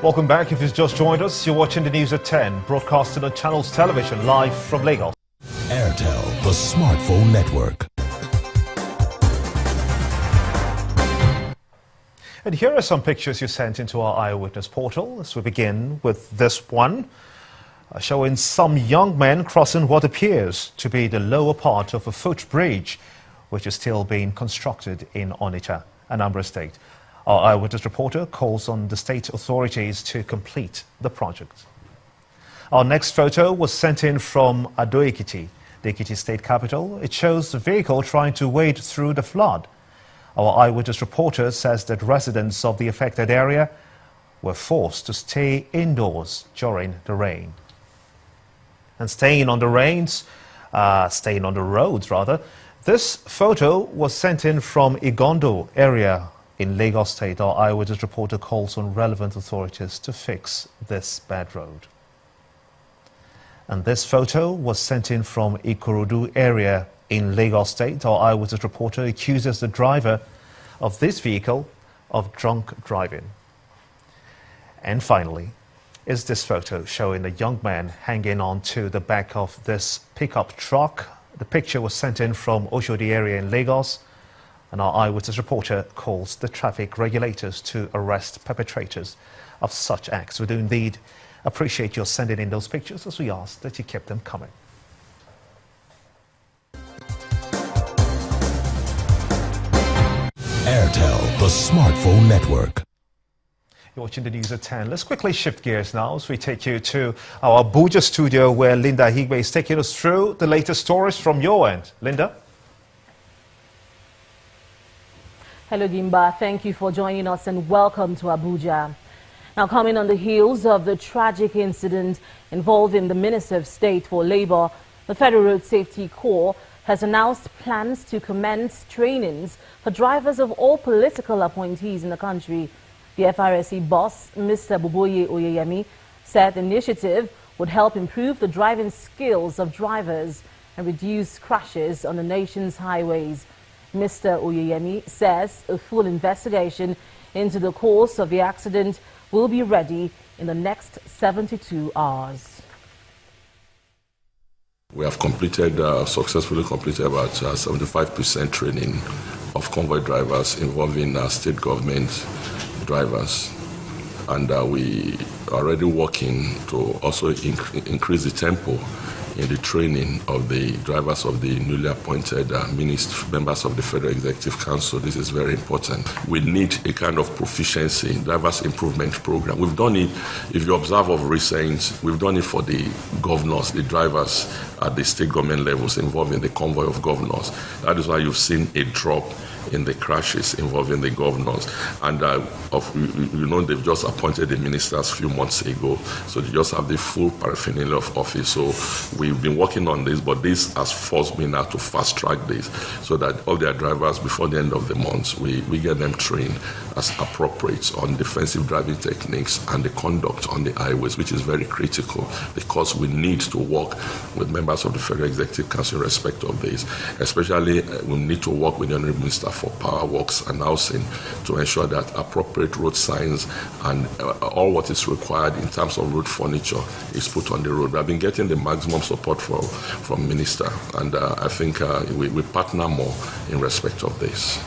Welcome back. If you've just joined us, you're watching the news at 10, broadcasting on Channels Television live from Lagos. Airtel, the smartphone network. And here are some pictures you sent into our eyewitness portal. As we begin with this one, showing some young men crossing what appears to be the lower part of a footbridge, which is still being constructed in Onitsha, Anambra State. Our eyewitness reporter calls on the state authorities to complete the project. Our next photo was sent in from Ado-Ekiti, the Ekiti state capital. It shows the vehicle trying to wade through the flood. Our eyewitness reporter says that residents of the affected area were forced to stay indoors during the rain. And staying on the roads, this photo was sent in from Igondo area in Lagos State. Our eyewitness reporter calls on relevant authorities to fix this bad road. And this photo was sent in from Ikorodu area in Lagos State. Our eyewitness reporter accuses the driver of this vehicle of drunk driving. And finally, is this photo showing a young man hanging onto the back of this pickup truck. The picture was sent in from Oshodi area in Lagos. And our eyewitness reporter calls the traffic regulators to arrest perpetrators of such acts. We do indeed appreciate your sending in those pictures, as we ask that you keep them coming. Airtel, the smartphone network. You're watching the news at 10. Let's quickly shift gears now as we take you to our Abuja studio, where Linda Higbe is taking us through the latest stories from your end. Linda? Hello, Gimba. Thank you for joining us and welcome to Abuja. Now, coming on the heels of the tragic incident involving the Minister of State for Labour, the Federal Road Safety Corps has announced plans to commence trainings for drivers of all political appointees in the country. The FRSC boss, Mr. Buboye Oyeyemi, said the initiative would help improve the driving skills of drivers and reduce crashes on the nation's highways. Mr. Oyeyemi says a full investigation into the cause of the accident will be ready in the next 72 hours. We have successfully completed about 75% training of convoy drivers involving state government drivers. And we are already working to also increase the tempo in the training of the drivers of the newly appointed members of the Federal Executive Council. This is very important. We need a kind of proficiency, drivers improvement program. We've done it, if you observe of recent, we've done it for the governors, the drivers at the state government levels involving the convoy of governors. That is why you've seen a drop in the crashes involving the governors. And they've just appointed the ministers a few months ago, so they just have the full paraphernalia of office. So we've been working on this, but this has forced me now to fast track this so that all their drivers, before the end of the month, we get them trained as appropriate on defensive driving techniques and the conduct on the highways, which is very critical because we need to work with members of the Federal Executive Council in respect of this. Especially, we need to work with the Honorable Minister for Power Works and Housing to ensure that appropriate road signs and all what is required in terms of road furniture is put on the road. We have been getting the maximum support from Minister, and I think we partner more in respect of this.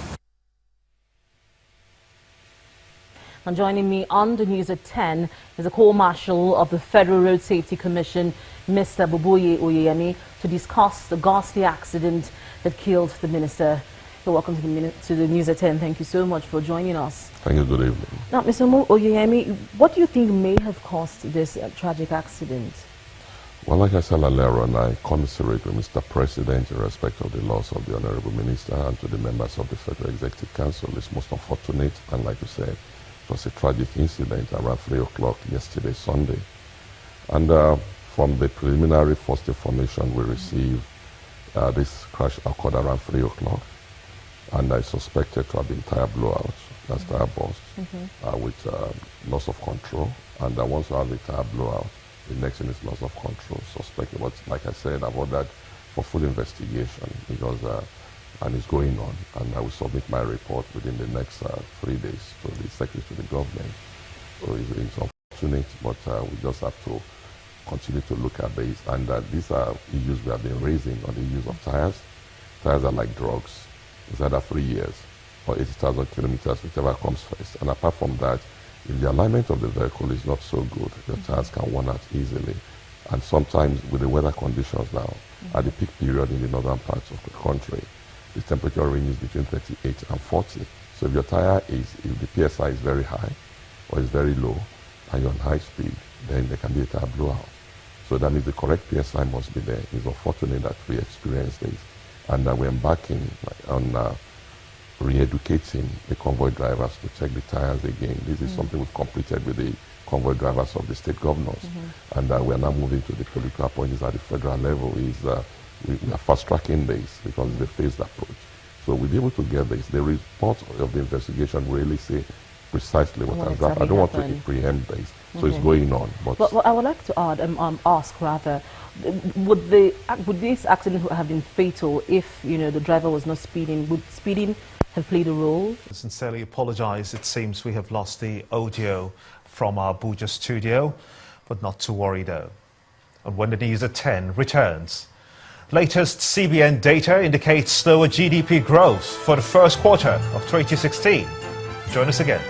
And joining me on the news at 10 is the Corps Marshal of the Federal Road Safety Commission, Mr. Buboye Oyeyemi, to discuss the ghastly accident that killed the minister. You're welcome to the news at 10. Thank you so much for joining us. Thank you. Good evening. Now, Mr. Oyeyemi, what do you think may have caused this tragic accident? Well, like I said earlier on, I commiserate with Mr. President in respect of the loss of the Honorable Minister and to the members of the Federal Executive Council. It's most unfortunate, and like you said, it was a tragic incident around 3 o'clock yesterday, Sunday. And from the preliminary first information we received, this crash occurred around 3 o'clock. And I suspected to have been tire blowout, that's tire burst, with loss of control. And once you have a tire blowout, the next thing is loss of control. Suspected, but like I said, I've ordered for full investigation because, and it's going on. And I will submit my report within the next 3 days to the Secretary to the government. So it's unfortunate, but we just have to continue to look at this. And these are issues we have been raising on the use of tires. Tires are like drugs. It's either 3 years or 80,000 kilometers, whichever comes first. And apart from that, if the alignment of the vehicle is not so good, your tires can worn out easily. And sometimes with the weather conditions now, at the peak period in the northern parts of the country, the temperature ranges between 38 and 40. So if your tire is, if the PSI is very high or is very low and you're on high speed, then there can be a tire blowout. So that means the correct PSI must be there. It's unfortunate that we experience this. And we're embarking on re-educating the convoy drivers to check the tires again. This is something we've completed with the convoy drivers of the state governors. And we are now moving to the political appointees at the federal level. We are fast-tracking this because it's a phased approach. So we'll be able to get this. The report of the investigation will really say precisely what has happened. I don't want to preempt this. So it's going on. But I would like to ask rather, would this accident have been fatal if, the driver was not speeding? Would speeding have played a role? I sincerely apologize. It seems we have lost the audio from our Abuja studio, but not to worry though. And when the news at 10 returns, latest CBN data indicates slower GDP growth for the first quarter of 2016. Join us again.